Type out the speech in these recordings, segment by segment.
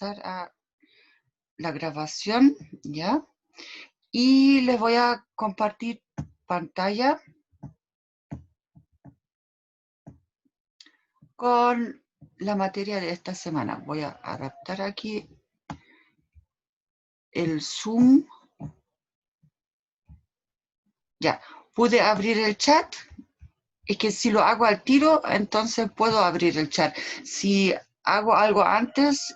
pasar a la grabación, ¿ya? Y les voy a compartir pantalla con la materia de esta semana. Voy a adaptar aquí el Zoom. Ya, pude abrir el chat. Es que si lo hago al tiro, entonces puedo abrir el chat. Si hago algo antes,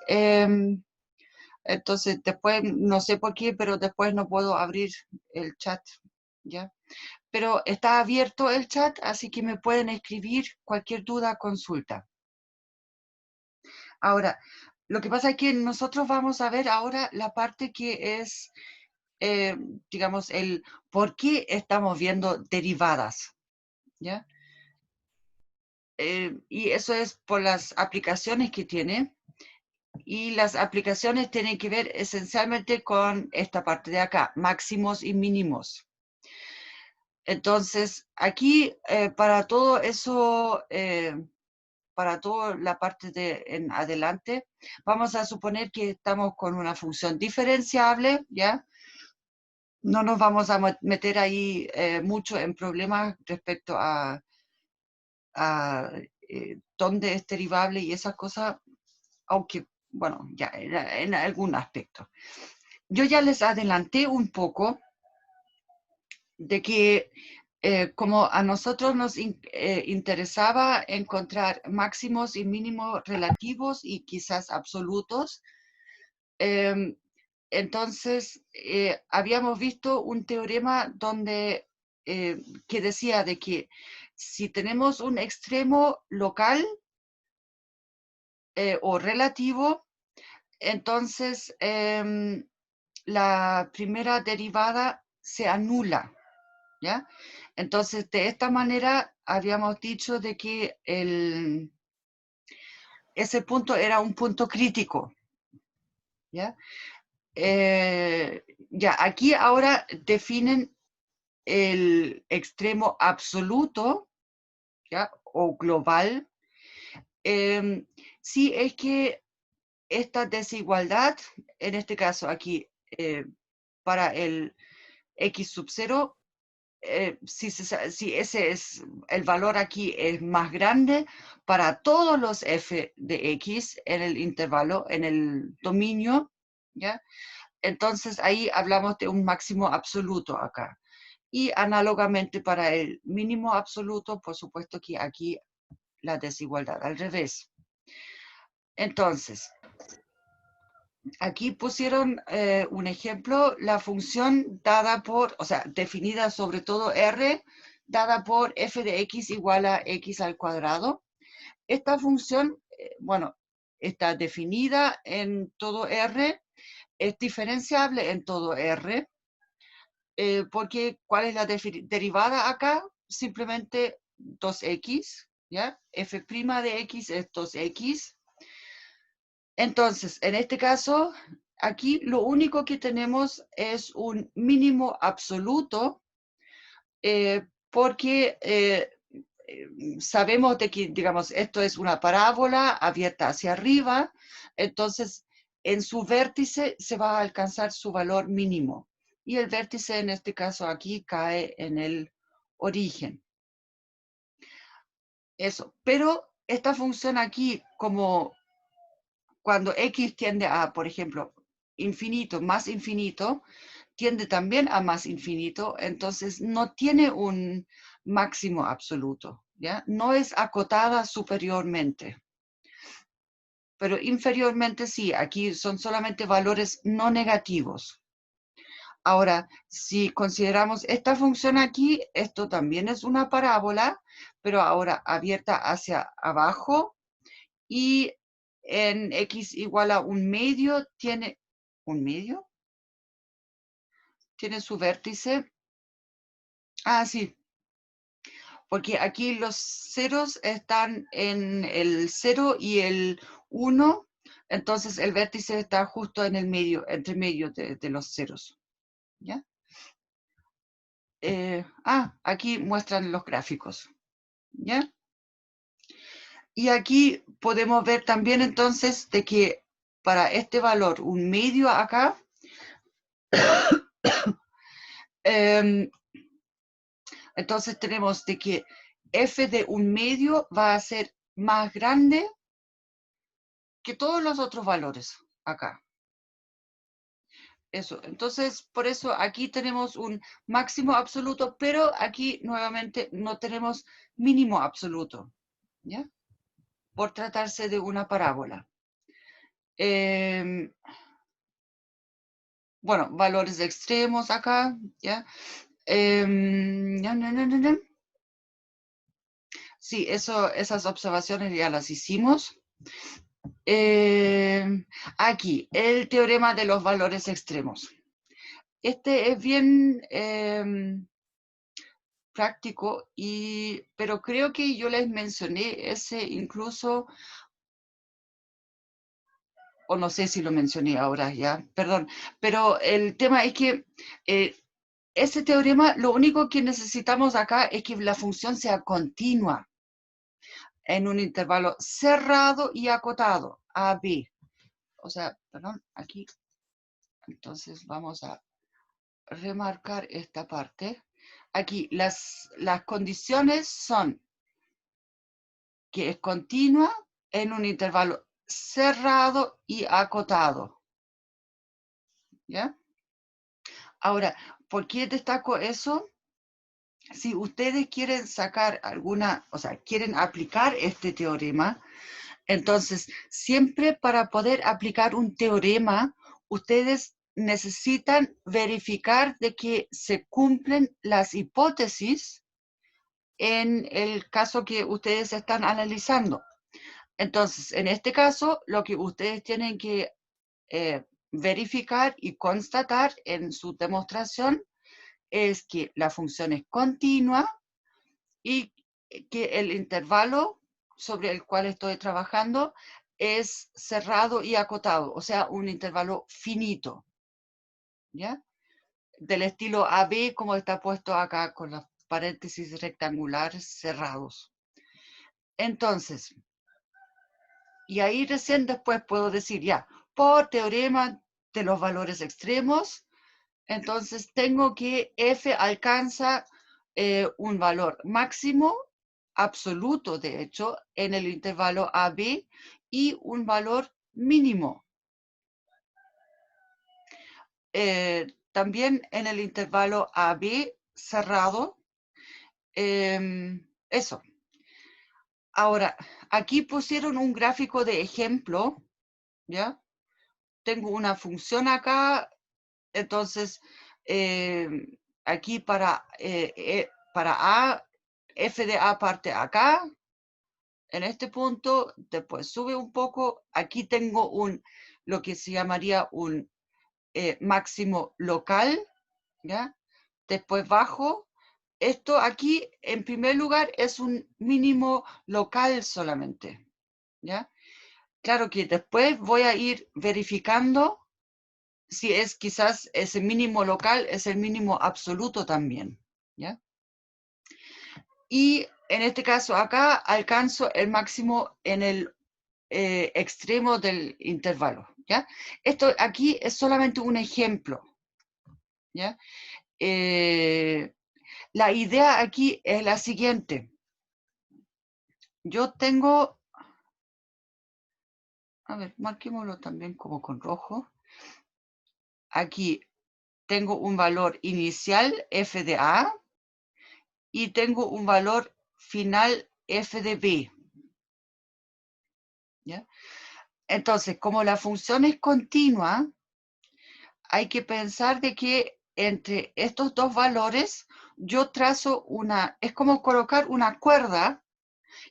entonces después, no sé por qué, pero después no puedo abrir el chat, ¿ya? Pero está abierto el chat, así que me pueden escribir cualquier duda, consulta. Ahora, lo que pasa es que nosotros vamos a ver ahora la parte que es, digamos, el por qué estamos viendo derivadas, ¿ya? Y eso es por las aplicaciones que tiene. Y las aplicaciones tienen que ver esencialmente con esta parte de acá, máximos y mínimos. Entonces, aquí para todo eso, para toda la parte de en adelante, vamos a suponer que estamos con una función diferenciable, ¿ya? No nos vamos a meter ahí mucho en problemas respecto a dónde es derivable y esas cosas, aunque, bueno, ya en algún aspecto. Yo ya les adelanté un poco de que como a nosotros nos interesaba encontrar máximos y mínimos relativos y quizás absolutos, entonces habíamos visto un teorema donde que decía de que si tenemos un extremo local o relativo, entonces la primera derivada se anula, ¿ya? Entonces, de esta manera habíamos dicho de que ese punto era un punto crítico, ¿ya? Ya, aquí ahora definen el extremo absoluto, ¿ya? O global. Sí, es que esta desigualdad, en este caso aquí, para el x sub 0, si ese es el valor aquí es más grande para todos los f de x en el intervalo, en el dominio, ¿ya? Entonces ahí hablamos de un máximo absoluto acá. Y análogamente para el mínimo absoluto, por supuesto que aquí la desigualdad al revés. Entonces, aquí pusieron un ejemplo, la función dada por, o sea, definida sobre todo R, dada por f de x igual a x al cuadrado. Esta función, bueno, está definida en todo R, es diferenciable en todo R, porque ¿cuál es la derivada acá? Simplemente 2x, ¿ya? f' de x es 2x. Entonces, en este caso, aquí lo único que tenemos es un mínimo absoluto, porque sabemos de que, digamos, esto es una parábola abierta hacia arriba, entonces en su vértice se va a alcanzar su valor mínimo. Y el vértice en este caso aquí cae en el origen. Eso, pero esta función aquí, como cuando x tiende a, por ejemplo, infinito más infinito, tiende también a más infinito, entonces no tiene un máximo absoluto, ¿ya? No es acotada superiormente. Pero inferiormente sí, aquí son solamente valores no negativos. Ahora, si consideramos esta función aquí, esto también es una parábola, pero ahora abierta hacia abajo y en x igual a un medio tiene, ¿un medio? Tiene su vértice. Ah, sí, porque aquí los ceros están en el 0 y el 1, entonces el vértice está justo en el medio, entre medio de los ceros. ¿Ya? Aquí muestran los gráficos. ¿Ya? Y aquí podemos ver también entonces de que para este valor, un medio acá, entonces tenemos de que f de un medio va a ser más grande que todos los otros valores acá. Eso, entonces por eso aquí tenemos un máximo absoluto, pero aquí nuevamente no tenemos mínimo absoluto, ¿ya? Por tratarse de una parábola. Bueno, valores extremos acá, ¿ya? Sí, esas observaciones ya las hicimos. Aquí, el teorema de los valores extremos. Este es bien práctico, pero creo que yo les mencioné ese incluso, o no sé si lo mencioné ahora ya, perdón, pero el tema es que ese teorema, lo único que necesitamos acá es que la función sea continua en un intervalo cerrado y acotado, A, B. O sea, perdón, aquí. Entonces vamos a remarcar esta parte. Aquí las condiciones son que es continua en un intervalo cerrado y acotado. ¿Ya? Ahora, ¿por qué destaco eso? Si ustedes quieren sacar alguna, o sea, quieren aplicar este teorema, entonces siempre para poder aplicar un teorema, ustedes necesitan verificar de que se cumplen las hipótesis en el caso que ustedes están analizando. Entonces, en este caso, lo que ustedes tienen que verificar y constatar en su demostración es que la función es continua y que el intervalo sobre el cual estoy trabajando es cerrado y acotado, o sea, un intervalo finito, ¿ya? Del estilo AB, como está puesto acá con los paréntesis rectangulares cerrados. Entonces, y ahí recién después puedo decir ya, por teorema de los valores extremos, entonces tengo que f alcanza un valor máximo, absoluto de hecho, en el intervalo AB y un valor mínimo. También en el intervalo AB cerrado. Eso. Ahora, aquí pusieron un gráfico de ejemplo, ¿ya? Tengo una función acá, entonces aquí para A, f de A parte acá, en este punto, después sube un poco, aquí tengo lo que se llamaría un máximo local, ¿ya? Después bajo. Esto aquí, en primer lugar, es un mínimo local solamente, ¿ya? Claro que después voy a ir verificando si es quizás ese mínimo local es el mínimo absoluto también, ¿ya? Y en este caso acá alcanzo el máximo en el extremo del intervalo, ¿ya? Esto aquí es solamente un ejemplo, ¿ya? La idea aquí es la siguiente. Yo tengo, a ver, marquémoslo también como con rojo. Aquí tengo un valor inicial f de A y tengo un valor final f de B. ¿Ya? Entonces, como la función es continua, hay que pensar de que entre estos dos valores yo trazo es como colocar una cuerda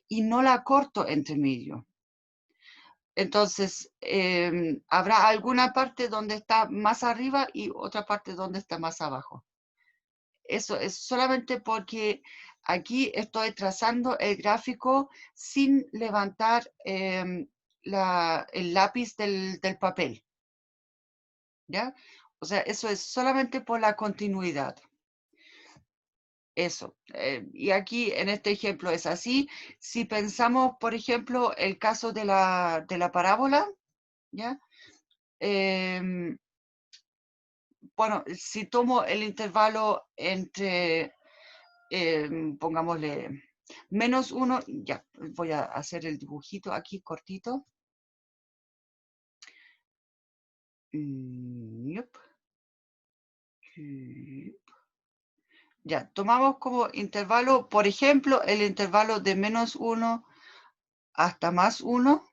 y no la corto entre medio. Entonces, habrá alguna parte donde está más arriba y otra parte donde está más abajo. Eso es solamente porque aquí estoy trazando el gráfico sin levantar el lápiz del papel, ¿ya? O sea, eso es solamente por la continuidad. Eso. Y aquí en este ejemplo es así. Si pensamos, por ejemplo, el caso de la parábola, ¿ya? bueno, si tomo el intervalo entre, pongámosle, -1, ya, voy a hacer el dibujito aquí cortito. Yup. Ya, tomamos como intervalo, por ejemplo, el intervalo de -1 hasta +1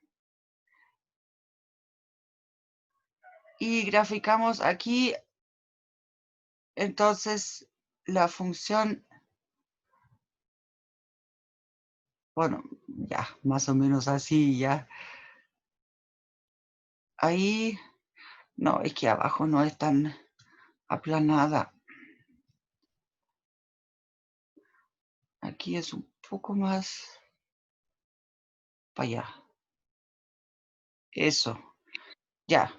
y graficamos aquí, entonces, la función, bueno, ya, más o menos así, ya. Ahí, no, es que abajo no es tan aplanada. Aquí es un poco más para allá. Eso, ya.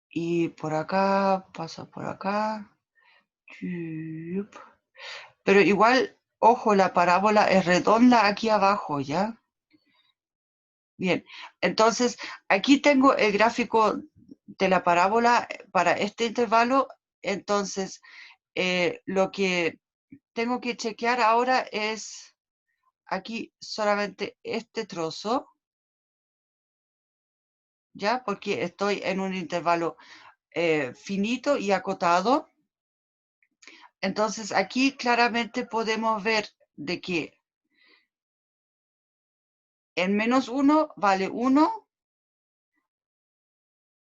Y por acá, pasa por acá. Chup. Pero igual, ojo, la parábola es redonda aquí abajo, ¿ya? Bien, entonces aquí tengo el gráfico de la parábola para este intervalo. Entonces, lo que tengo que chequear ahora es aquí solamente este trozo, ¿ya? Porque estoy en un intervalo finito y acotado. Entonces, aquí claramente podemos ver de que en -1 vale 1,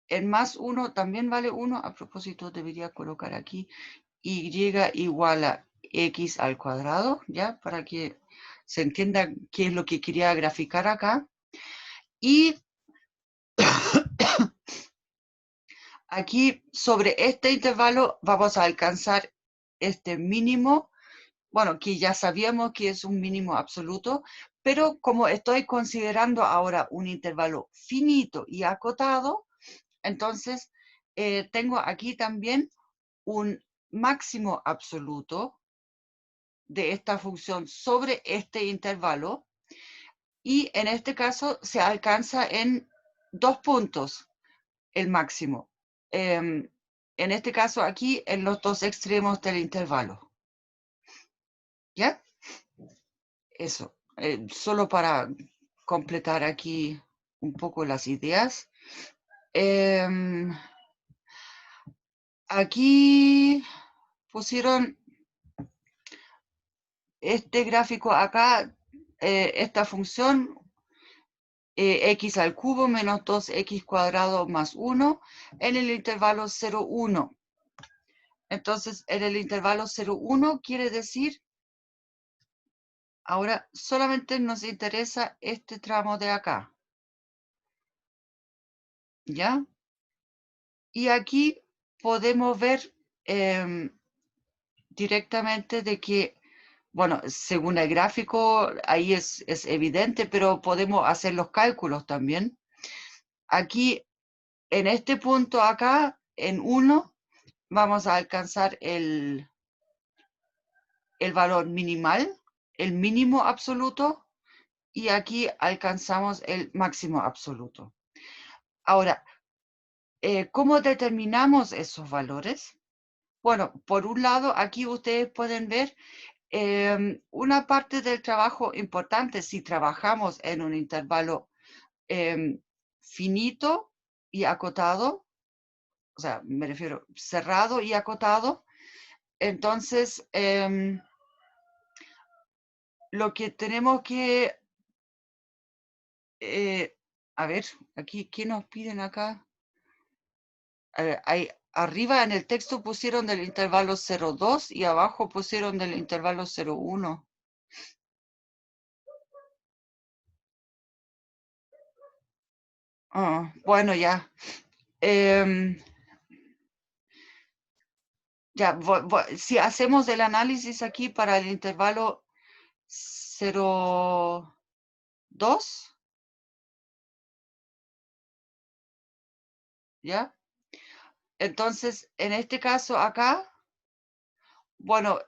en +1 también vale 1. A propósito, debería colocar aquí y igual a x al cuadrado, ¿ya? Para que se entienda qué es lo que quería graficar acá. Y aquí, sobre este intervalo, vamos a alcanzar este mínimo, bueno, que ya sabíamos que es un mínimo absoluto, pero como estoy considerando ahora un intervalo finito y acotado, entonces tengo aquí también un máximo absoluto de esta función sobre este intervalo, y en este caso se alcanza en 2 puntos el máximo. En este caso aquí en los 2 extremos del intervalo. ¿Ya? Eso. Solo para completar aquí un poco las ideas. Aquí pusieron este gráfico acá, esta función x al cubo menos 2x cuadrado más 1 en el intervalo 0, 1. Entonces, en el intervalo 0, 1 quiere decir, ahora solamente nos interesa este tramo de acá, ¿ya? Y aquí podemos ver directamente de que, bueno, según el gráfico, ahí es evidente, pero podemos hacer los cálculos también. Aquí, en este punto acá, en 1, vamos a alcanzar el valor minimal, el mínimo absoluto, y aquí alcanzamos el máximo absoluto. Ahora, ¿cómo determinamos esos valores? Bueno, por un lado, aquí ustedes pueden ver una parte del trabajo importante si trabajamos en un intervalo finito y acotado, o sea, me refiero cerrado y acotado. Entonces, lo que tenemos que, a ver, aquí, ¿qué nos piden acá? Arriba en el texto pusieron del intervalo 0,2 y abajo pusieron del intervalo 0,1. Bueno, ya. Ya, si hacemos el análisis aquí para el intervalo 0,2, ¿ya? Entonces, en este caso acá, bueno,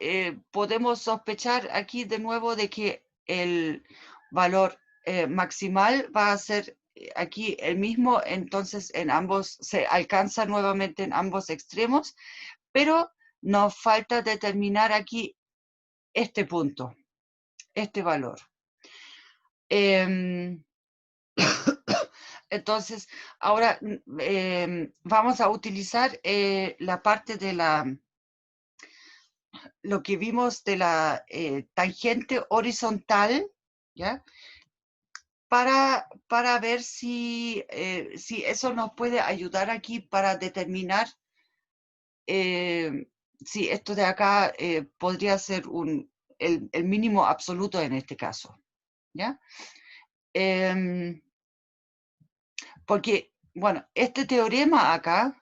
podemos sospechar aquí de nuevo de que el valor maximal va a ser aquí el mismo, entonces en ambos se alcanza nuevamente en ambos extremos, pero nos falta determinar aquí este punto, este valor. Entonces, ahora vamos a utilizar la parte de lo que vimos de la tangente horizontal, ¿ya? Para ver si eso nos puede ayudar aquí para determinar si esto de acá podría ser el mínimo absoluto en este caso, ¿ya? Porque, bueno, este teorema acá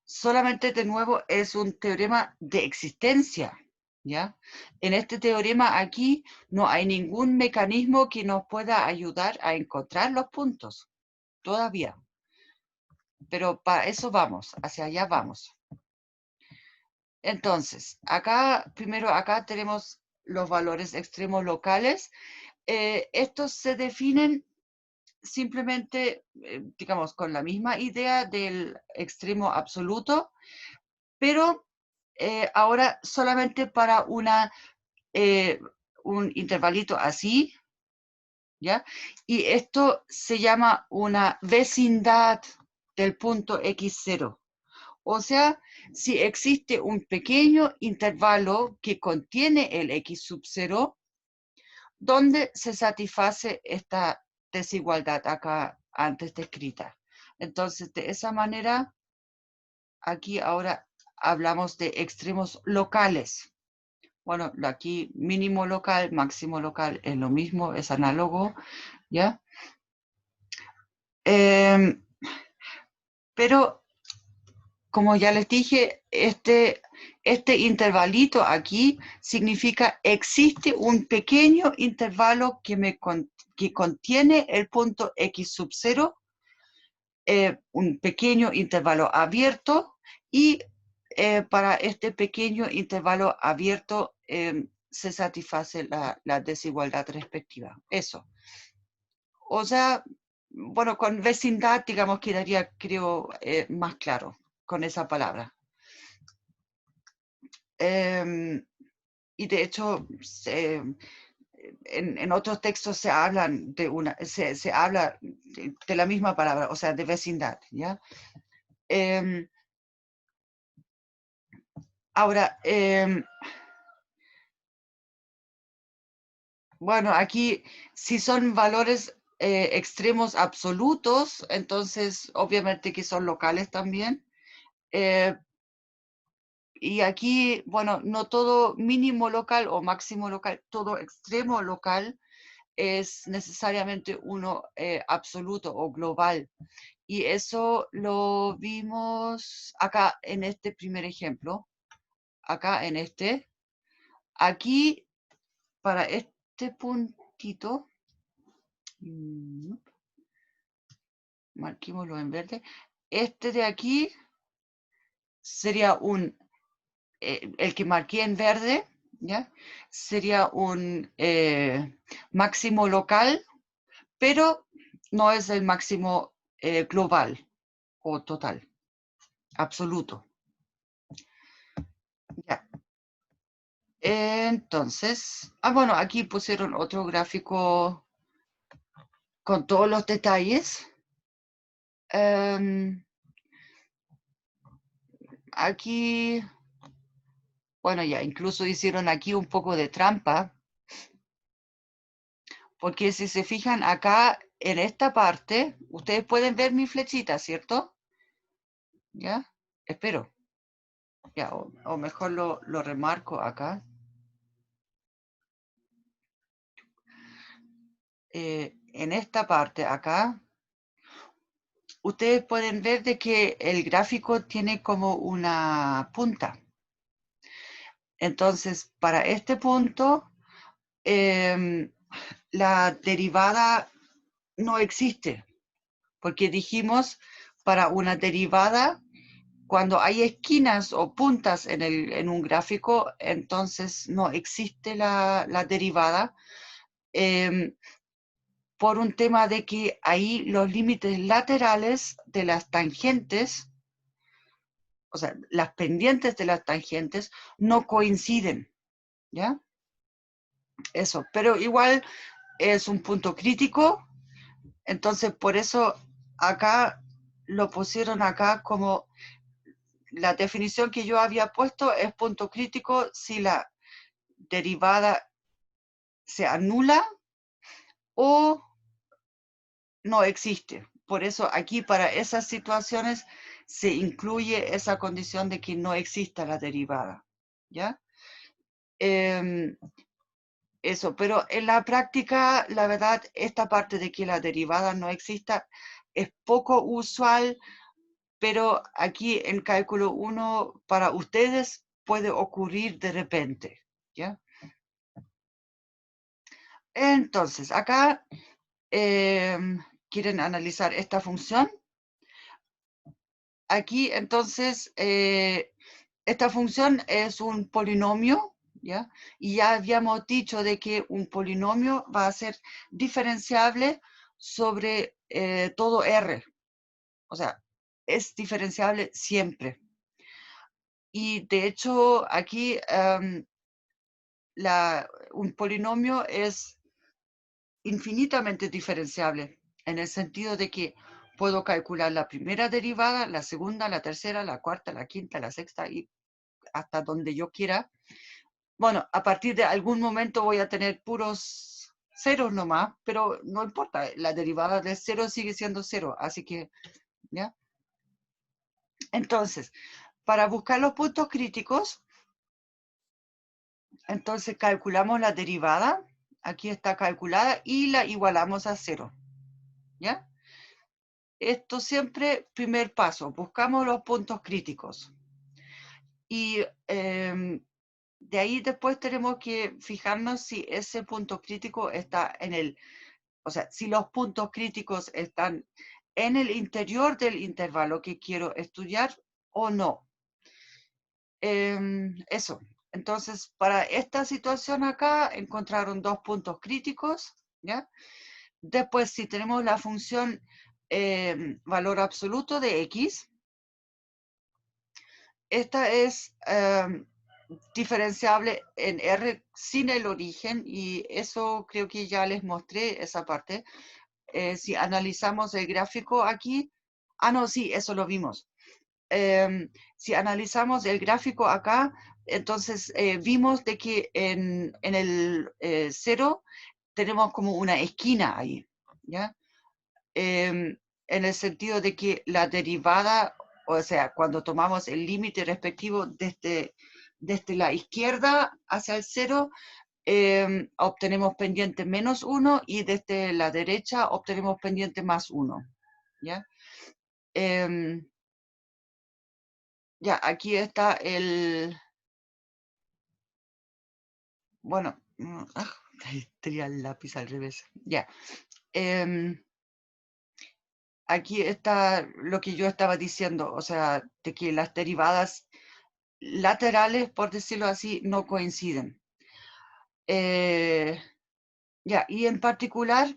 solamente de nuevo es un teorema de existencia, ¿ya? En este teorema aquí no hay ningún mecanismo que nos pueda ayudar a encontrar los puntos, todavía. Pero para eso vamos, hacia allá vamos. Entonces, primero acá tenemos los valores extremos locales. Estos se definen simplemente, digamos, con la misma idea del extremo absoluto, pero ahora solamente para un intervalito así, ¿ya? Y esto se llama una vecindad del punto x0. O sea, si existe un pequeño intervalo que contiene el x sub 0, donde se satisface esta desigualdad acá antes descrita. Entonces, de esa manera, aquí ahora hablamos de extremos locales. Bueno, aquí mínimo local, máximo local es lo mismo, es análogo, ¿ya? Pero, como ya les dije, este intervalito aquí significa existe un pequeño intervalo que contiene el punto x sub 0, un pequeño intervalo abierto, y para este pequeño intervalo abierto se satisface la desigualdad respectiva. Eso. O sea, bueno, con vecindad, digamos, quedaría, creo, más claro con esa palabra. Y de hecho, en otros textos se hablan se habla de la misma palabra, o sea, de vecindad, ¿ya? Ahora, bueno, aquí si son valores extremos absolutos, entonces obviamente que son locales también. Y aquí, bueno, no todo mínimo local o máximo local, todo extremo local es necesariamente uno absoluto o global. Y eso lo vimos acá en este primer ejemplo, acá en este. Aquí, para este puntito, marquémoslo en verde, este de aquí sería el que marqué en verde, ¿ya? Sería un máximo local, pero no es el máximo global o total, absoluto. Ya. Entonces, bueno, aquí pusieron otro gráfico con todos los detalles. Aquí, bueno, ya incluso hicieron aquí un poco de trampa, porque si se fijan acá en esta parte, ustedes pueden ver mi flechita, ¿cierto? ¿Ya? Espero. Ya, o mejor lo remarco acá. En esta parte acá, ustedes pueden ver de que el gráfico tiene como una punta. Entonces, para este punto, la derivada no existe, porque dijimos para una derivada, cuando hay esquinas o puntas en un gráfico, entonces no existe la derivada, por un tema de que ahí los límites laterales de las tangentes, o sea, las pendientes de las tangentes, no coinciden, ¿ya? Eso, pero igual es un punto crítico, entonces por eso acá lo pusieron acá como la definición que yo había puesto es punto crítico si la derivada se anula o no existe. Por eso aquí para esas situaciones se incluye esa condición de que no exista la derivada, ¿ya? Eso, pero en la práctica, la verdad, esta parte de que la derivada no exista es poco usual, pero aquí en cálculo 1 para ustedes puede ocurrir de repente, ¿ya? Entonces, acá quieren analizar esta función. Aquí, entonces, esta función es un polinomio, ¿ya? Y ya habíamos dicho de que un polinomio va a ser diferenciable sobre todo R. O sea, es diferenciable siempre. Y de hecho, aquí un polinomio es infinitamente diferenciable, en el sentido de que puedo calcular la primera derivada, la segunda, la tercera, la cuarta, la quinta, la sexta y hasta donde yo quiera. Bueno, a partir de algún momento voy a tener puros ceros nomás, pero no importa, la derivada de cero sigue siendo cero, así que, ¿ya? Entonces, para buscar los puntos críticos, entonces calculamos la derivada, aquí está calculada, y la igualamos a cero, ¿ya? Esto siempre, primer paso, buscamos los puntos críticos. Y de ahí después tenemos que fijarnos si ese punto crítico está en el, o sea, si los puntos críticos están en el interior del intervalo que quiero estudiar o no. Eso. Entonces, para esta situación acá, encontraron dos puntos críticos, ¿ya? Después, si tenemos la función valor absoluto de x, esta es diferenciable en R sin el origen y eso creo que ya les mostré esa parte. Si analizamos el gráfico aquí, no, sí, eso lo vimos. Si analizamos el gráfico acá, entonces vimos de que en el 0 tenemos como una esquina ahí, ¿ya? En el sentido de que la derivada, o sea, cuando tomamos el límite respectivo desde la izquierda hacia el 0, obtenemos pendiente menos 1 y desde la derecha obtenemos pendiente más 1, ¿ya? Ya, aquí está el... Bueno, tenía el lápiz al revés. Ya. Aquí está lo que yo estaba diciendo, o sea, de que las derivadas laterales, por decirlo así, no coinciden. Ya, y en particular,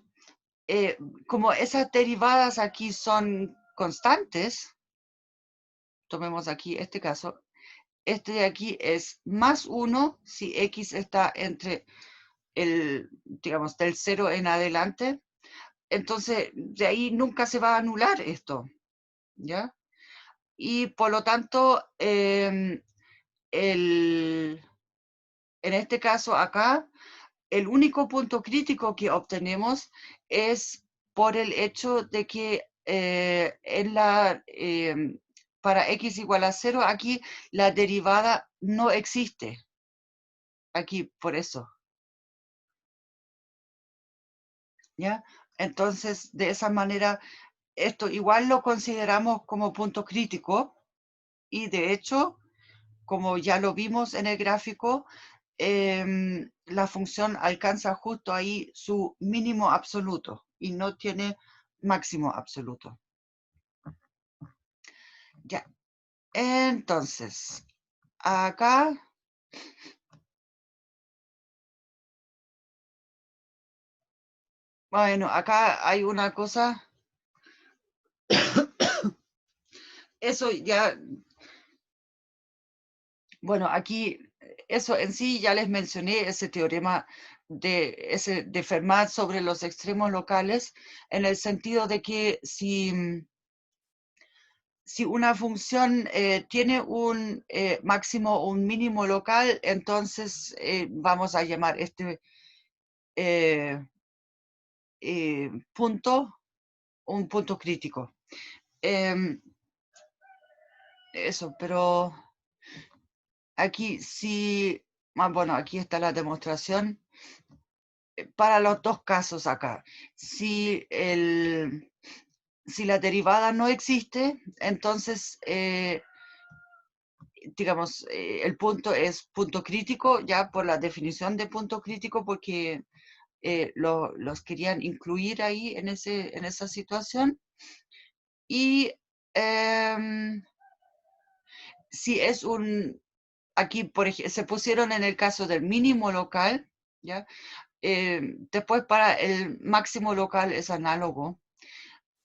como esas derivadas aquí son constantes, tomemos aquí este caso, este de aquí es más 1 si x está entre el, digamos, del 0 en adelante, entonces de ahí nunca se va a anular esto, ¿ya? Y por lo tanto, en este caso acá, el único punto crítico que obtenemos es por el hecho de que para x igual a 0, aquí la derivada no existe. Aquí, por eso. ¿Ya? Entonces, de esa manera, esto igual lo consideramos como punto crítico y de hecho, como ya lo vimos en el gráfico, la función alcanza justo ahí su mínimo absoluto y no tiene máximo absoluto. Ya, entonces, acá, Bueno, acá hay una cosa. Eso ya, bueno, aquí, eso en sí ya les mencioné ese teorema de Fermat sobre los extremos locales, en el sentido de que si una función tiene un máximo o un mínimo local, entonces vamos a llamar este eh, punto un punto crítico. Eso, pero aquí sí, bueno, aquí está la demostración para los dos casos acá. Si la derivada no existe, entonces, digamos, el punto es punto crítico, ya por la definición de punto crítico, porque los querían incluir ahí en esa situación. Y si es aquí por ejemplo, se pusieron en el caso del mínimo local, ¿ya? Después para el máximo local es análogo.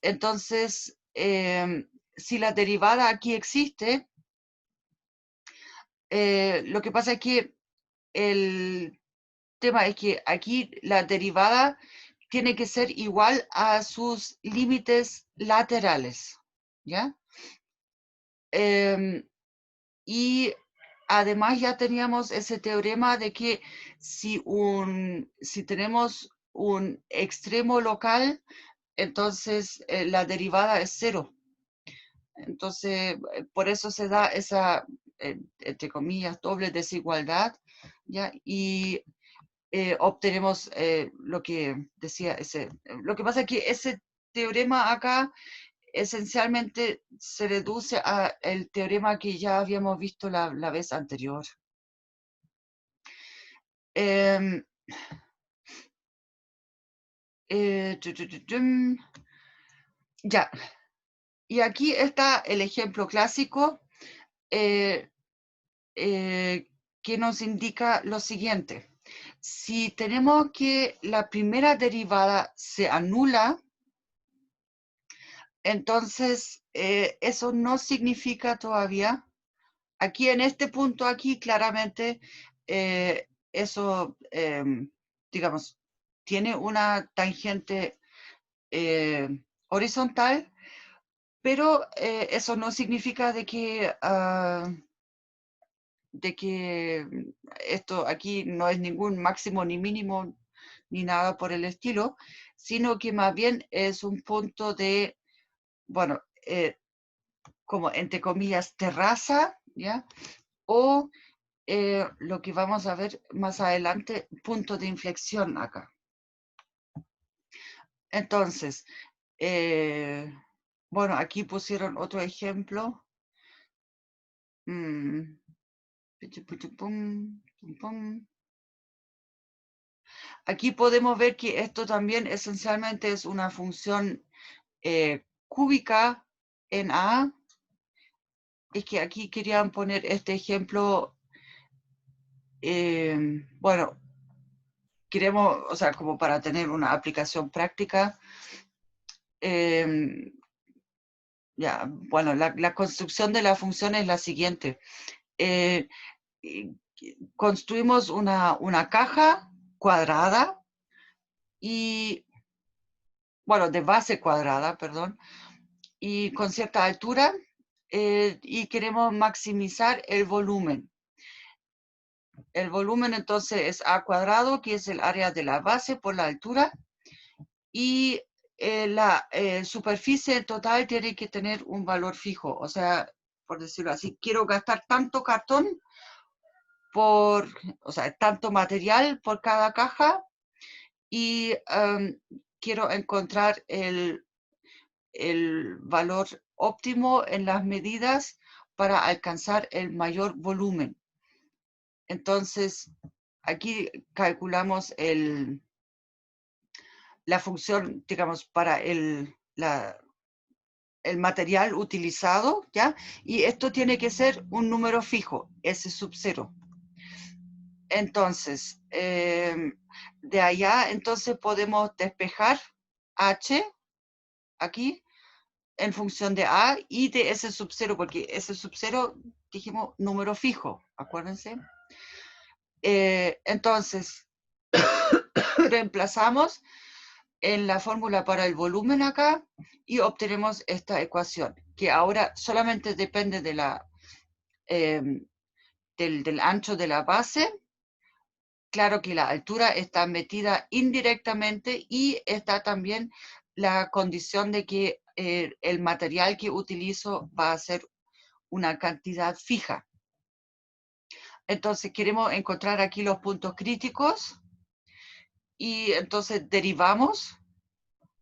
Entonces, si la derivada aquí existe, lo que pasa es que el tema es que aquí la derivada tiene que ser igual a sus límites laterales, ¿ya? Y además ya teníamos ese teorema de que si tenemos un extremo local, entonces la derivada es cero. Entonces, por eso se da esa, entre comillas, doble desigualdad, ¿ya? Y obtenemos lo que decía lo que pasa es que ese teorema acá esencialmente se reduce al teorema que ya habíamos visto la vez anterior. Em, ya, y aquí está el ejemplo clásico eh, que nos indica lo siguiente. Si tenemos que la primera derivada se anula, entonces eso no significa todavía, aquí en este punto aquí claramente eso, digamos, tiene una tangente horizontal, pero eso no significa de que esto aquí no es ningún máximo ni mínimo ni nada por el estilo, sino que más bien es un punto de, bueno, como entre comillas, terraza, ¿ya? O lo que vamos a ver más adelante, punto de inflexión acá. Entonces, bueno, aquí pusieron otro ejemplo. Aquí podemos ver que esto también esencialmente es una función cúbica en A. Es que aquí querían poner este ejemplo, bueno, queremos, o sea, como para tener una aplicación práctica. Ya, bueno, la construcción de la función es la siguiente. Construimos una caja cuadrada y, bueno, de base cuadrada, perdón, y con cierta altura, y queremos maximizar el volumen. El volumen entonces es A cuadrado, que es el área de la base por la altura, y la superficie total tiene que tener un valor fijo, o sea, por decirlo así, quiero gastar tanto cartón o sea, tanto material por cada caja y quiero encontrar el valor óptimo en las medidas para alcanzar el mayor volumen. Entonces, aquí calculamos la función, digamos, para el material utilizado, ¿ya? Y esto tiene que ser un número fijo, S sub 0. Entonces, de allá, entonces podemos despejar H aquí en función de A y de S sub 0, porque S sub 0 dijimos número fijo, acuérdense. Entonces, reemplazamos en la fórmula para el volumen acá y obtenemos esta ecuación, que ahora solamente depende de del ancho de la base. Claro que la altura está metida indirectamente y está también la condición de que el material que utilizo va a ser una cantidad fija. Entonces queremos encontrar aquí los puntos críticos y entonces derivamos,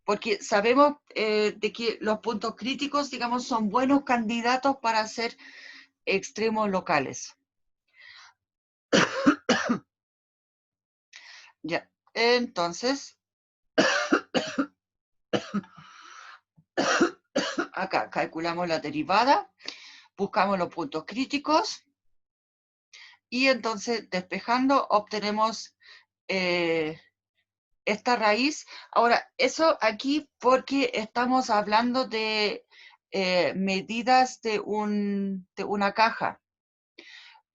porque sabemos de que los puntos críticos, digamos, son buenos candidatos para ser extremos locales. Ya, entonces, acá calculamos la derivada, buscamos los puntos críticos y entonces despejando obtenemos esta raíz. Ahora, eso aquí porque estamos hablando de medidas de una caja.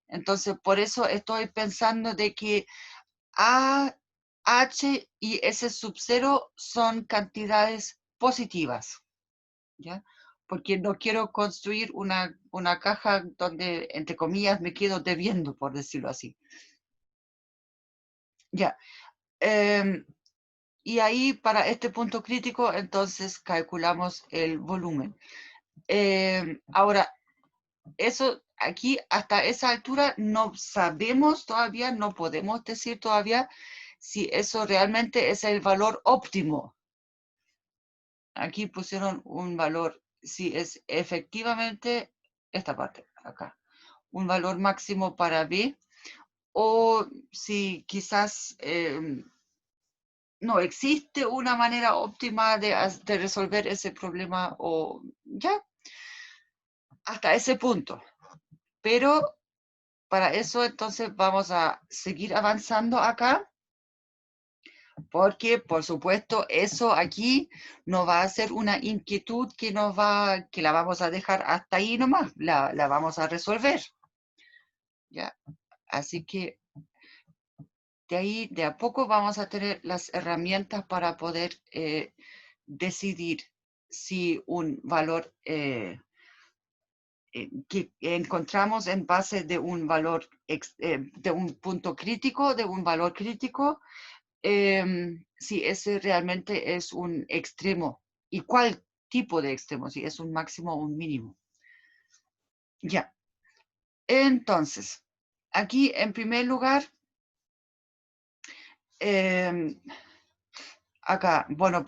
Entonces, por eso estoy pensando de que A, H y S sub 0 son cantidades positivas, ¿ya? Porque no quiero construir una caja donde, entre comillas, me quedo debiendo, por decirlo así. Ya. Y ahí, para este punto crítico, entonces calculamos el volumen. Ahora, eso aquí, hasta esa altura, no sabemos todavía, no podemos decir todavía si eso realmente es el valor óptimo. Aquí pusieron un valor, si es efectivamente esta parte, acá, un valor máximo para B, o si quizás no existe una manera óptima de resolver ese problema, o ya, hasta ese punto. Pero para eso entonces vamos a seguir avanzando acá, porque por supuesto eso aquí no va a ser una inquietud que la vamos a dejar hasta ahí nomás, la vamos a resolver. ¿Ya? Así que de ahí, de a poco vamos a tener las herramientas para poder decidir si un valor que encontramos en base de un valor, de un punto crítico, de un valor crítico, si ese realmente es un extremo y cuál tipo de extremo, si es un máximo o un mínimo. Ya. Entonces, aquí en primer lugar, acá, bueno,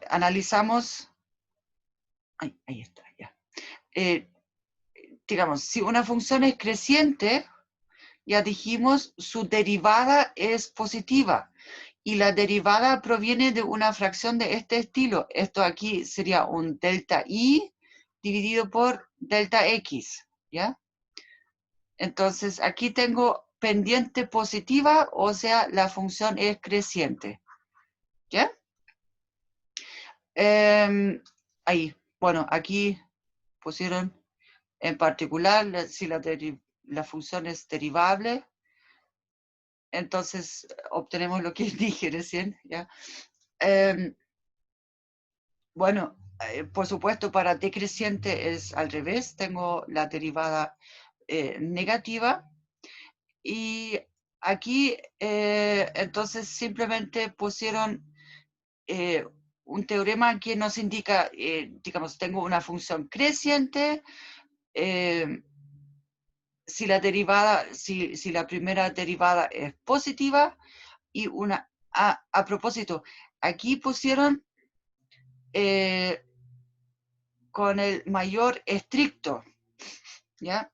analizamos, ahí está, ya. Digamos, si una función es creciente, ya dijimos, su derivada es positiva y la derivada proviene de una fracción de este estilo. Esto aquí sería un delta i dividido por delta x, ¿ya? Entonces, aquí tengo pendiente positiva, o sea, la función es creciente, ¿ya? Ahí, bueno, aquí pusieron en particular si la función es derivable, entonces obtenemos lo que dije recién, ¿ya? Bueno, por supuesto, para t creciente es al revés, tengo la derivada negativa y aquí entonces simplemente pusieron un teorema que nos indica, digamos, tengo una función creciente, si la primera derivada es positiva y a propósito, aquí pusieron con el mayor estricto, ¿ya?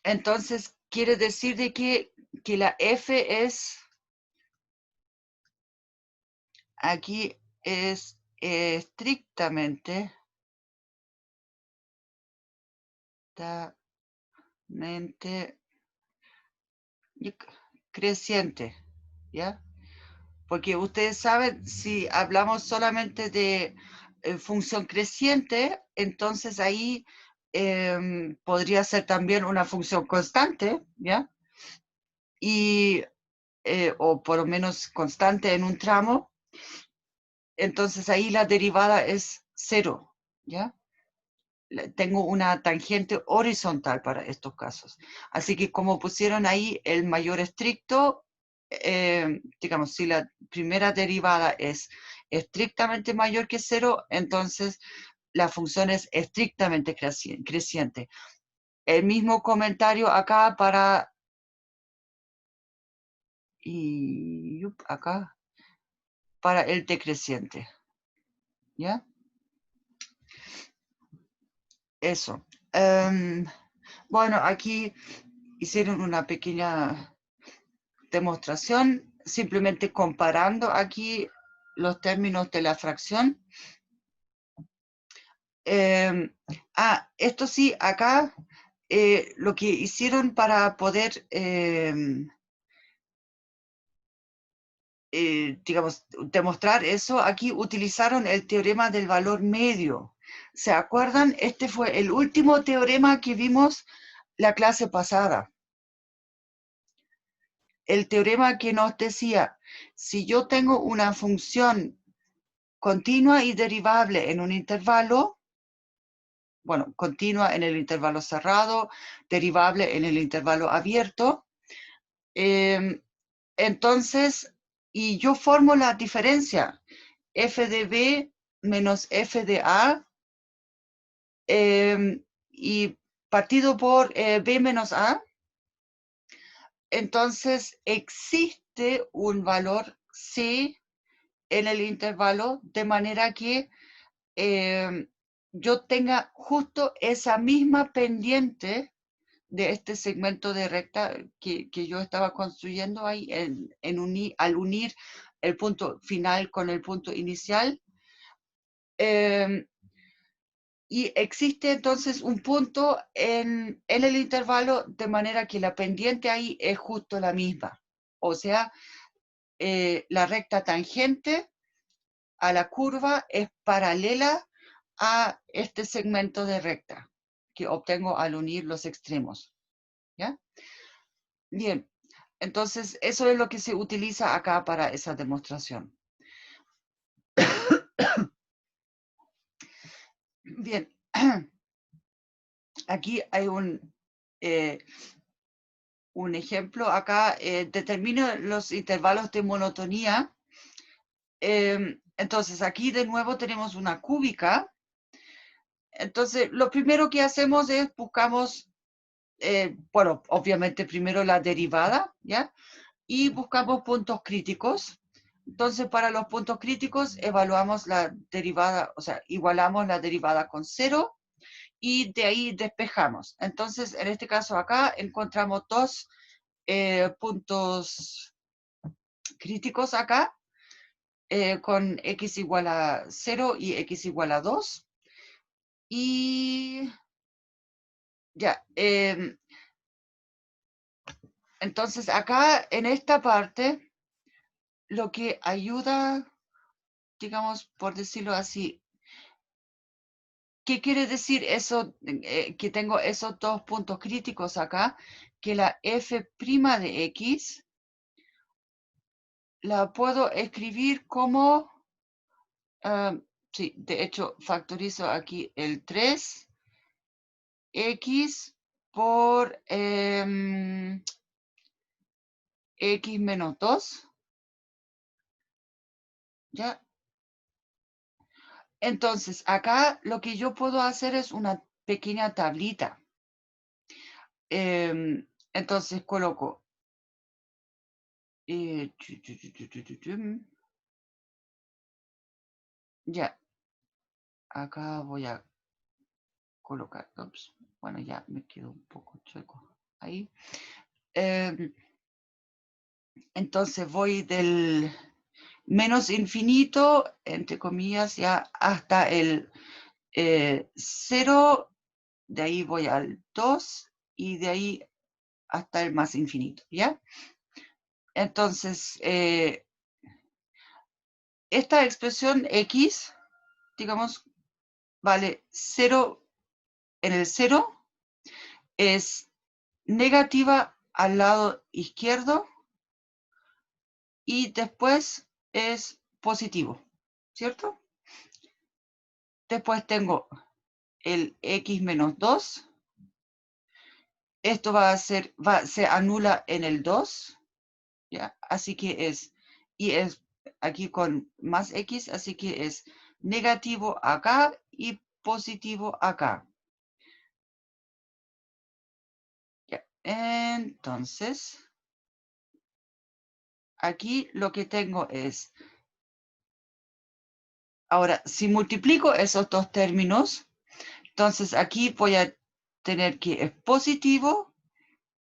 Entonces, quiere decir de que la F es, aquí es estrictamente creciente, ¿ya? Porque ustedes saben, si hablamos solamente de función creciente, entonces ahí podría ser también una función constante, ¿ya? Y, o por lo menos constante en un tramo, entonces ahí la derivada es 0, ¿ya? Tengo una tangente horizontal para estos casos. Así que como pusieron ahí el mayor estricto, digamos, si la primera derivada es estrictamente mayor que 0, entonces la función es estrictamente creciente. El mismo comentario acá para... Y acá para el decreciente. ¿Ya? Eso. Bueno, aquí hicieron una pequeña demostración, simplemente comparando aquí los términos de la fracción. Esto sí, acá lo que hicieron para poder, digamos, demostrar eso, aquí utilizaron el teorema del valor medio. ¿Se acuerdan? Este fue el último teorema que vimos la clase pasada. El teorema que nos decía, si yo tengo una función continua y derivable en un intervalo, bueno, continua en el intervalo cerrado, derivable en el intervalo abierto, entonces, y yo formo la diferencia, f de b menos f de a, y partido por b menos a, entonces existe un valor c en el intervalo de manera que yo tenga justo esa misma pendiente de este segmento de recta que yo estaba construyendo ahí al unir el punto final con el punto inicial. Y existe entonces un punto en el intervalo de manera que la pendiente ahí es justo la misma. O sea, la recta tangente a la curva es paralela a este segmento de recta que obtengo al unir los extremos. ¿Ya? Bien, entonces eso es lo que se utiliza acá para esa demostración. Bien, aquí hay un ejemplo. Acá determino los intervalos de monotonía. Entonces aquí de nuevo tenemos una cúbica. Entonces lo primero que hacemos es buscamos, bueno, obviamente primero la derivada, ¿ya? Y buscamos puntos críticos. Entonces, para los puntos críticos, evaluamos la derivada, o sea, igualamos la derivada con 0 y de ahí despejamos. Entonces, en este caso acá, encontramos dos puntos críticos acá, con x igual a 0 y x igual a 2. Y ya, entonces acá en esta parte, lo que ayuda, digamos, por decirlo así, ¿qué quiere decir eso, que tengo esos dos puntos críticos acá? Que la f' de x la puedo escribir como, sí, de hecho, factorizo aquí el 3x por x menos 2, ¿ya? Entonces, acá lo que yo puedo hacer es una pequeña tablita. Entonces, coloco ya, acá voy a colocar, ups, bueno, ya me quedó un poco chueco ahí. Entonces voy del menos infinito, entre comillas, ya hasta el 0, de ahí voy al 2 y de ahí hasta el más infinito, ¿ya? Entonces, esta expresión x, digamos, vale 0 en el 0, es negativa al lado izquierdo y después es positivo, ¿cierto? Después tengo el x menos 2. Esto se anula en el 2, ¿ya? Así que es aquí con más x, así que es negativo acá y positivo acá. ¿Ya? Entonces, aquí lo que tengo es, ahora, si multiplico esos dos términos, entonces aquí voy a tener que es positivo,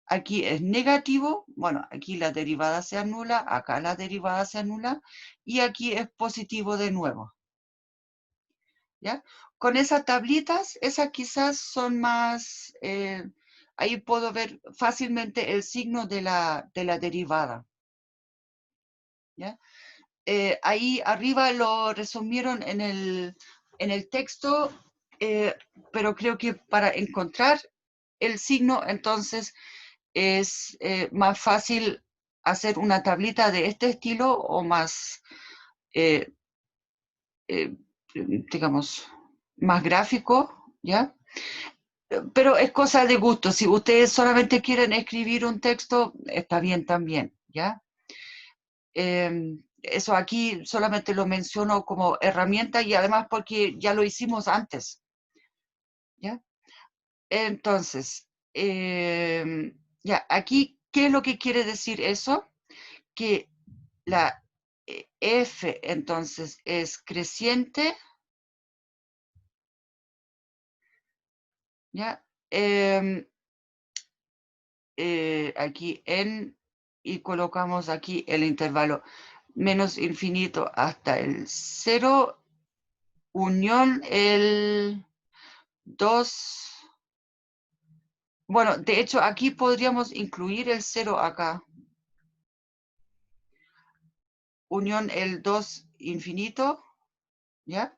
aquí es negativo, bueno, aquí la derivada se anula, acá la derivada se anula, y aquí es positivo de nuevo. ¿Ya? Con esas tablitas, esas quizás son más, ahí puedo ver fácilmente el signo de la derivada. ¿Ya? Ahí arriba lo resumieron en el texto, pero creo que para encontrar el signo, entonces es más fácil hacer una tablita de este estilo o más, eh, eh, digamos, más gráfico, ¿ya? Pero es cosa de gusto. Si ustedes solamente quieren escribir un texto, está bien también, ¿ya? Eso aquí solamente lo menciono como herramienta y además porque ya lo hicimos antes, ¿ya? Entonces, ya, aquí, ¿qué es lo que quiere decir eso? Que la f, entonces, es creciente, ¿ya? Aquí y colocamos aquí el intervalo menos infinito hasta el 0, unión el 2. Bueno, de hecho, aquí podríamos incluir el 0 acá. Unión el 2 infinito, ¿ya?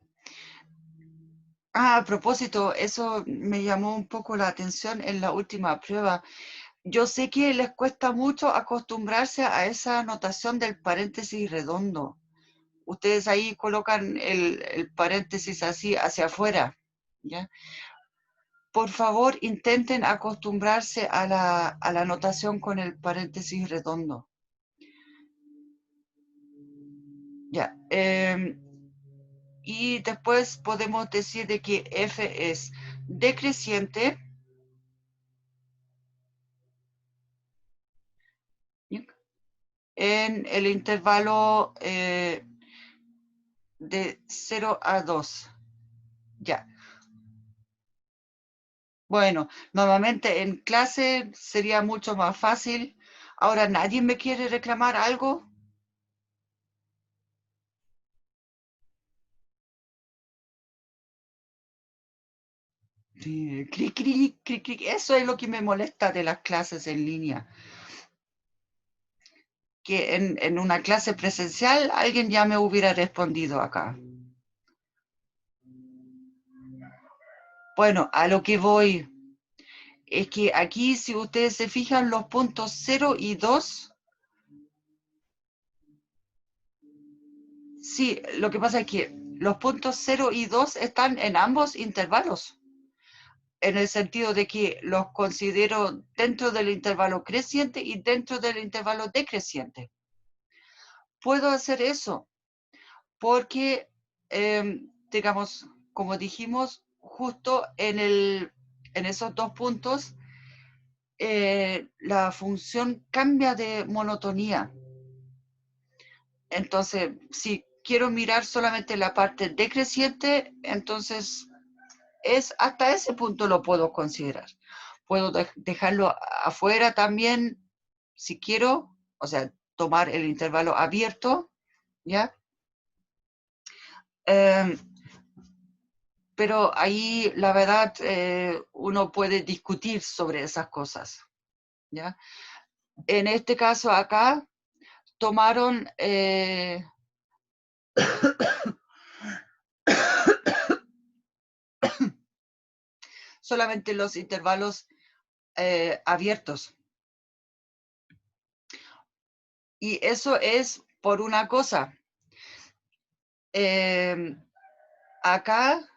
Ah, a propósito, eso me llamó un poco la atención en la última prueba. Yo sé que les cuesta mucho acostumbrarse a esa notación del paréntesis redondo. Ustedes ahí colocan el paréntesis así hacia afuera, ¿ya? Por favor, intenten acostumbrarse a la notación con el paréntesis redondo. Ya. Y después podemos decir de que f es decreciente en el intervalo de 0 a 2. Ya. Bueno, normalmente en clase sería mucho más fácil. Ahora, ¿nadie me quiere reclamar algo? Sí, clic, clic, clic, clic. Eso es lo que me molesta de las clases en línea. Que en una clase presencial alguien ya me hubiera respondido acá. Bueno, a lo que voy es que aquí, si ustedes se fijan, los puntos 0 y 2, sí, lo que pasa es que los puntos 0 y 2 están en ambos intervalos, en el sentido de que los considero dentro del intervalo creciente y dentro del intervalo decreciente. Puedo hacer eso porque, digamos, como dijimos, justo en esos dos puntos, la función cambia de monotonía. Entonces, si quiero mirar solamente la parte decreciente, entonces hasta ese punto lo puedo considerar. Puedo dejarlo afuera también, si quiero, o sea, tomar el intervalo abierto, ¿ya? Pero ahí, la verdad, uno puede discutir sobre esas cosas. ¿ya? En este caso acá, tomaron solamente los intervalos abiertos. Y eso es por una cosa. Acá,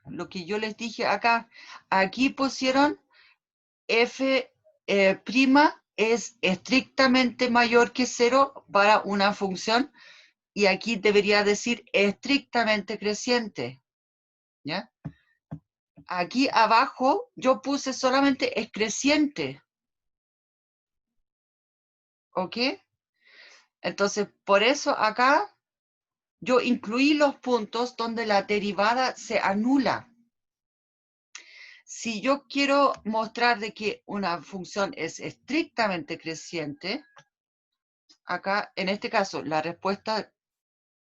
lo que yo les dije acá, aquí pusieron f' es estrictamente mayor que 0 para una función, y aquí debería decir estrictamente creciente, ¿ya? Aquí abajo yo puse solamente es creciente, ¿ok? Entonces, por eso acá yo incluí los puntos donde la derivada se anula. Si yo quiero mostrar de que una función es estrictamente creciente, acá, en este caso, la respuesta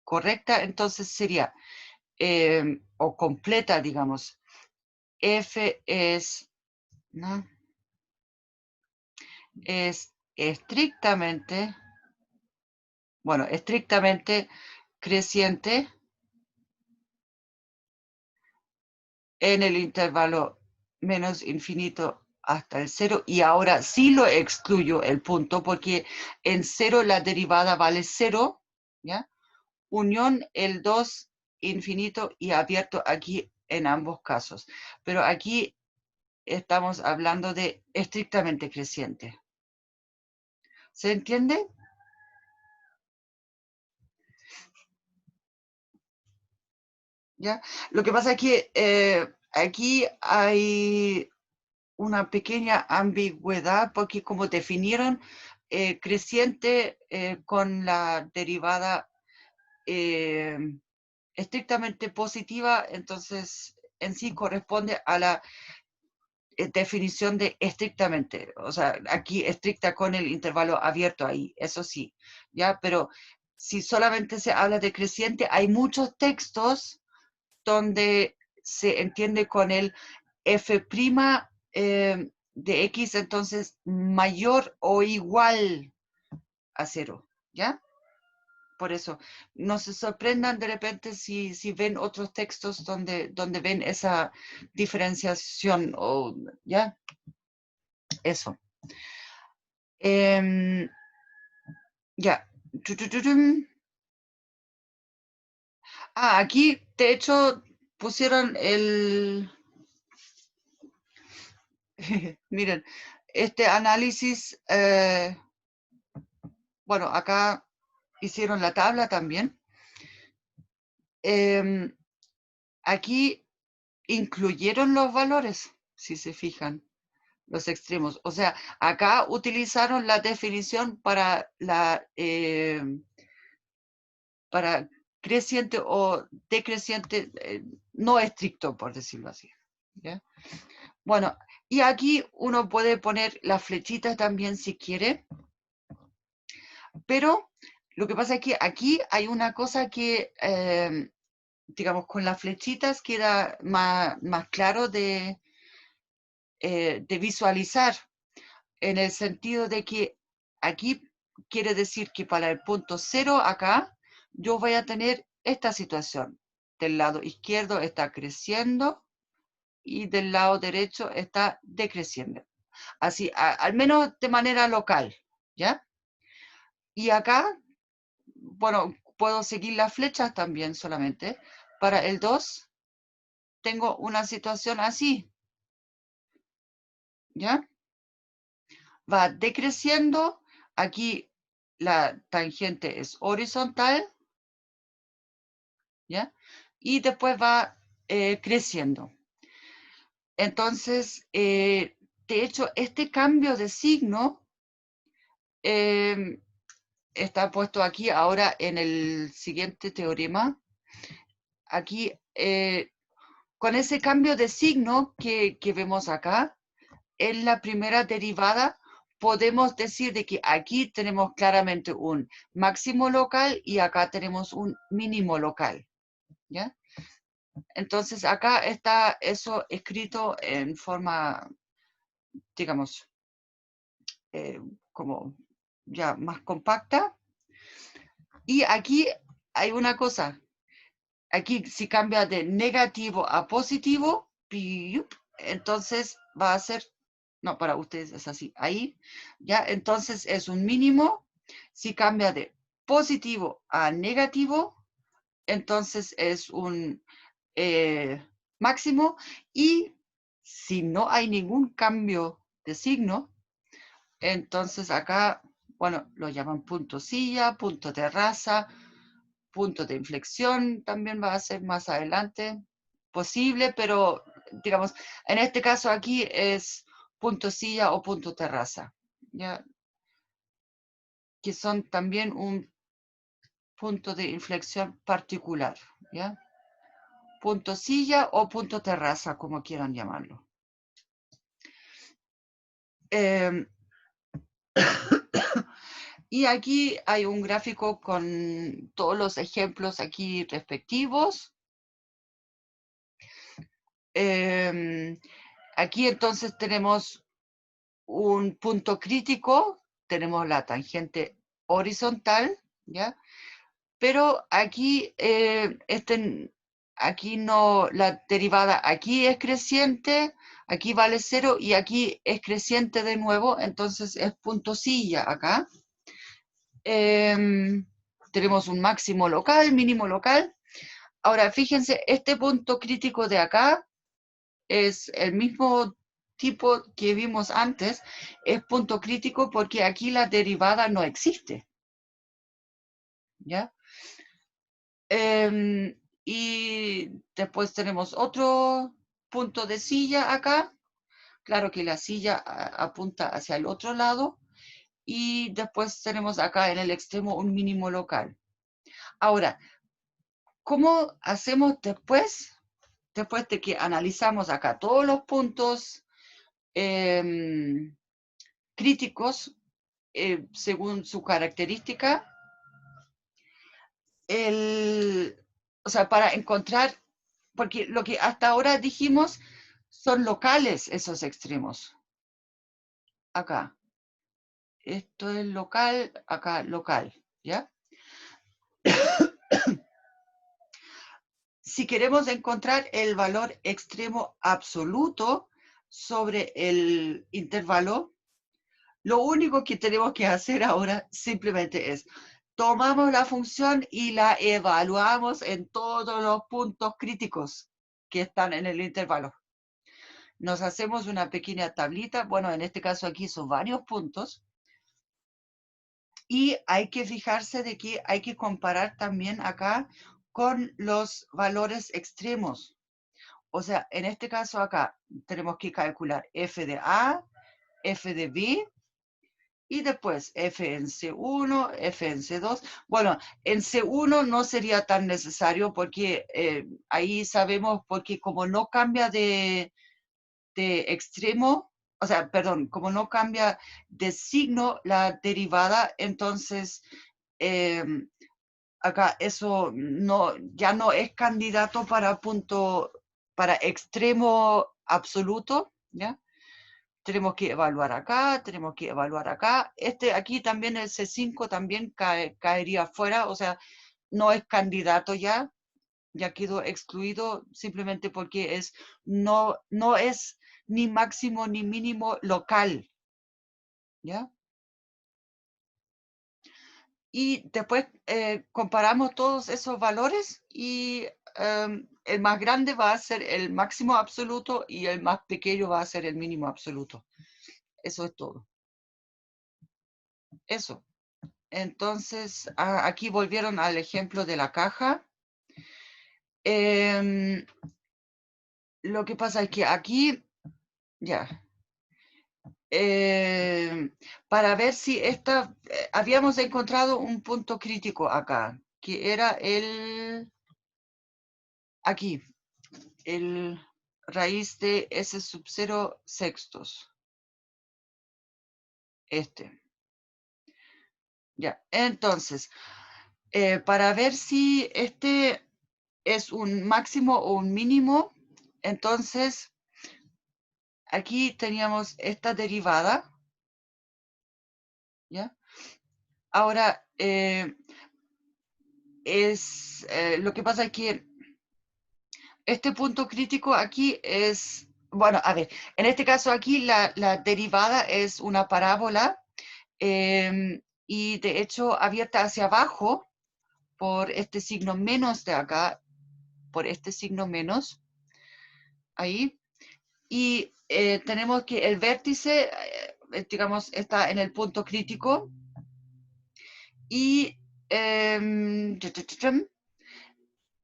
correcta entonces sería, o completa, digamos, f es, ¿no? Es estrictamente, bueno, estrictamente creciente en el intervalo menos infinito hasta el 0, y ahora sí lo excluyo el punto, porque en 0 la derivada vale 0, ¿ya? Unión el 2 infinito y abierto aquí en ambos casos. Pero aquí estamos hablando de estrictamente creciente. ¿Se entiende? ¿Ya? Lo que pasa es que aquí hay una pequeña ambigüedad, porque como definieron creciente con la derivada estrictamente positiva, entonces en sí corresponde a la definición de estrictamente, o sea, aquí estricta con el intervalo abierto ahí, eso sí, ¿ya? Pero si solamente se habla de creciente, hay muchos textos donde se entiende con el f' de x, entonces mayor o igual a 0, ¿ya? Por eso, no se sorprendan de repente si ven otros textos donde ven esa diferenciación, o, ¿ya? Eso. Ya. Aquí, de hecho, pusieron el... Miren, este análisis, bueno, acá hicieron la tabla también. Aquí incluyeron los valores, si se fijan, los extremos. O sea, acá utilizaron la definición para creciente o decreciente, no estricto, por decirlo así, ¿ya? Bueno, y aquí uno puede poner las flechitas también si quiere, pero lo que pasa es que aquí hay una cosa que, digamos, con las flechitas queda más claro de visualizar, en el sentido de que aquí quiere decir que para el punto 0 acá, yo voy a tener esta situación. Del lado izquierdo está creciendo y del lado derecho está decreciendo. Así, al menos de manera local, ¿ya? Y acá, bueno, puedo seguir las flechas también solamente. Para el 2 tengo una situación así, ¿ya? Va decreciendo, aquí la tangente es horizontal, ¿ya? Y después va creciendo. Entonces, de hecho, este cambio de signo está puesto aquí ahora en el siguiente teorema. Aquí, con ese cambio de signo que vemos acá, en la primera derivada, podemos decir de que aquí tenemos claramente un máximo local y acá tenemos un mínimo local, ¿ya? Entonces acá está eso escrito en forma, digamos, como ya más compacta. Y aquí hay una cosa. Aquí si cambia de negativo a positivo, entonces va a ser, no, para ustedes es así, ahí, ya, entonces es un mínimo. Si cambia de positivo a negativo, entonces es un máximo. Y si no hay ningún cambio de signo, entonces acá, bueno, lo llaman punto silla, punto terraza, punto de inflexión, también va a ser más adelante posible, pero digamos, en este caso aquí es punto silla o punto terraza, ¿ya? Que son también un punto de inflexión particular, ¿ya? Punto silla o punto terraza, como quieran llamarlo. Y aquí hay un gráfico con todos los ejemplos aquí respectivos. Aquí entonces tenemos un punto crítico, tenemos la tangente horizontal, ¿ya? Pero aquí, aquí no, la derivada aquí es creciente, aquí vale 0 y aquí es creciente de nuevo, entonces es punto silla acá. Tenemos un máximo local, mínimo local. Ahora, fíjense, este punto crítico de acá es el mismo tipo que vimos antes, es punto crítico porque aquí la derivada no existe, ¿ya? Y después tenemos otro punto de silla acá. Claro que la silla apunta hacia el otro lado. Y después tenemos acá en el extremo un mínimo local. Ahora, ¿cómo hacemos después? Después de que analizamos acá todos los puntos críticos según su característica, o sea, para encontrar, porque lo que hasta ahora dijimos son locales esos extremos. Acá. Esto es local, acá local, ¿ya? Si queremos encontrar el valor extremo absoluto sobre el intervalo, lo único que tenemos que hacer ahora simplemente es tomamos la función y la evaluamos en todos los puntos críticos que están en el intervalo. Nos hacemos una pequeña tablita, bueno, en este caso aquí son varios puntos, y hay que fijarse de que hay que comparar también acá con los valores extremos. O sea, en este caso acá tenemos que calcular f de A, f de B, y después f en C1, f en C2. Bueno, en C1 no sería tan necesario porque ahí sabemos, porque como no cambia de extremo, o sea, perdón, como no cambia de signo la derivada, entonces acá eso no, ya no es candidato para punto, para extremo absoluto, ¿ya? Tenemos que evaluar acá, tenemos que evaluar acá. Este aquí también el C5 también caería fuera, o sea, no es candidato ya, ya quedó excluido simplemente porque no es ni máximo ni mínimo local, ¿ya? Y después comparamos todos esos valores y el más grande va a ser el máximo absoluto y el más pequeño va a ser el mínimo absoluto. Eso es todo. Eso. Entonces, aquí volvieron al ejemplo de la caja. Lo que pasa es que aquí, ya, para ver si habíamos encontrado un punto crítico acá, que era aquí, el raíz de S sub 0 sextos. Ya, entonces, para ver si este es un máximo o un mínimo, entonces aquí teníamos esta derivada ¿ya? Ahora, lo que pasa es que este punto crítico aquí es, bueno, a ver, en este caso aquí la derivada es una parábola y de hecho abierta hacia abajo por este signo menos de acá, por este signo menos, ahí. Y tenemos que el vértice, digamos, está en el punto crítico y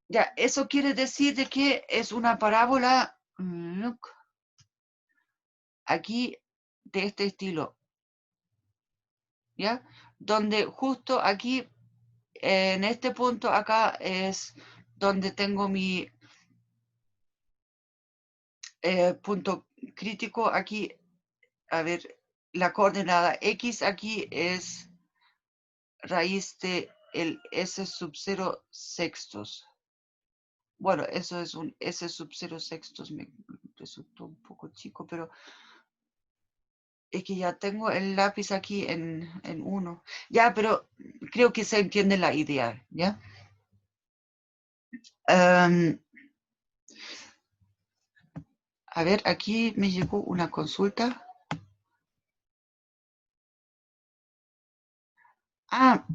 ya, eso quiere decir de que es una parábola aquí de este estilo, ¿ya? Donde justo aquí, en este punto acá es donde tengo mi punto crítico aquí. A ver, la coordenada X aquí es raíz de el S sub 0 sextos. Bueno, eso es un S sub 0 sextos, me resultó un poco chico, pero es que ya tengo el lápiz aquí en 1. Ya, pero creo que se entiende la idea, ¿ya? A ver, aquí me llegó una consulta. Ah,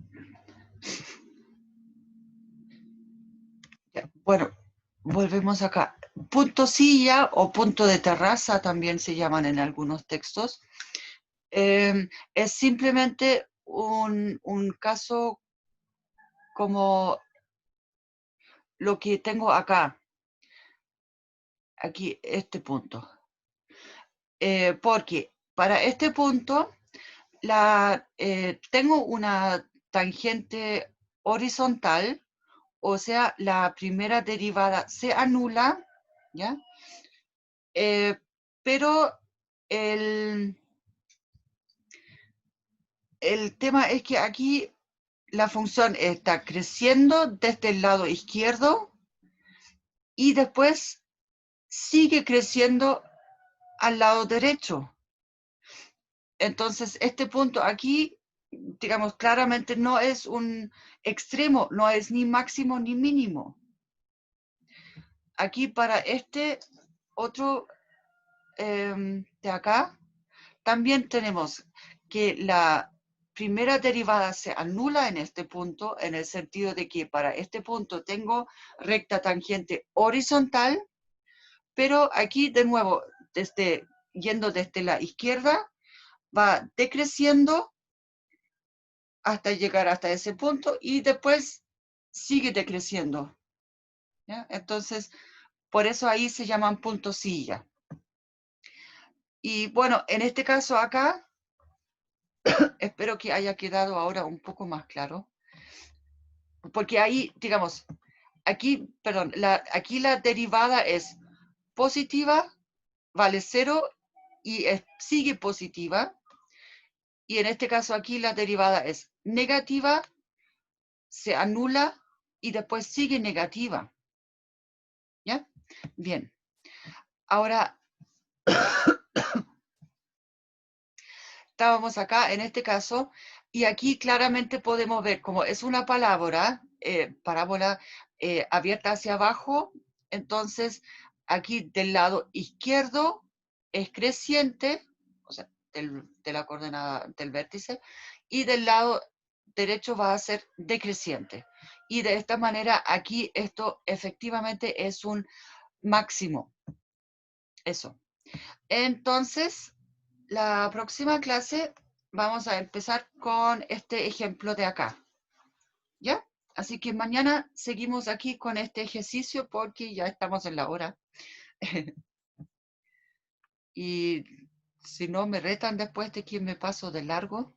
ya, bueno, volvemos acá. Punto silla o punto de terraza también se llaman en algunos textos. Es simplemente un caso como lo que tengo acá, aquí, este punto. Porque para este punto tengo una tangente horizontal, o sea, la primera derivada se anula, ¿ya? Pero el tema es que aquí la función está creciendo desde el lado izquierdo y después sigue creciendo al lado derecho. Entonces, este punto aquí, digamos, claramente no es un extremo, no es ni máximo ni mínimo. Aquí para este otro de acá, también tenemos que la primera derivada se anula en este punto, en el sentido de que para este punto tengo recta tangente horizontal, pero aquí de nuevo, yendo desde la izquierda, va decreciendo hasta llegar hasta ese punto y después sigue decreciendo, ¿ya? Entonces, por eso ahí se llaman puntos silla. Y bueno, en este caso acá, espero que haya quedado ahora un poco más claro, porque ahí, digamos, aquí, perdón, aquí la derivada es positiva, vale 0 y sigue positiva. Y en este caso aquí la derivada es negativa, se anula y después sigue negativa. ¿Ya? Bien. Ahora, estábamos acá en este caso y aquí claramente podemos ver como es una parábola abierta hacia abajo, entonces aquí del lado izquierdo es creciente, o sea, de la coordenada del vértice, y del lado derecho va a ser decreciente. Y de esta manera aquí esto efectivamente es un máximo. Eso. Entonces, la próxima clase vamos a empezar con este ejemplo de acá. ¿Ya? Así que mañana seguimos aquí con este ejercicio porque ya estamos en la hora. Y si no me retan después de que me paso de largo.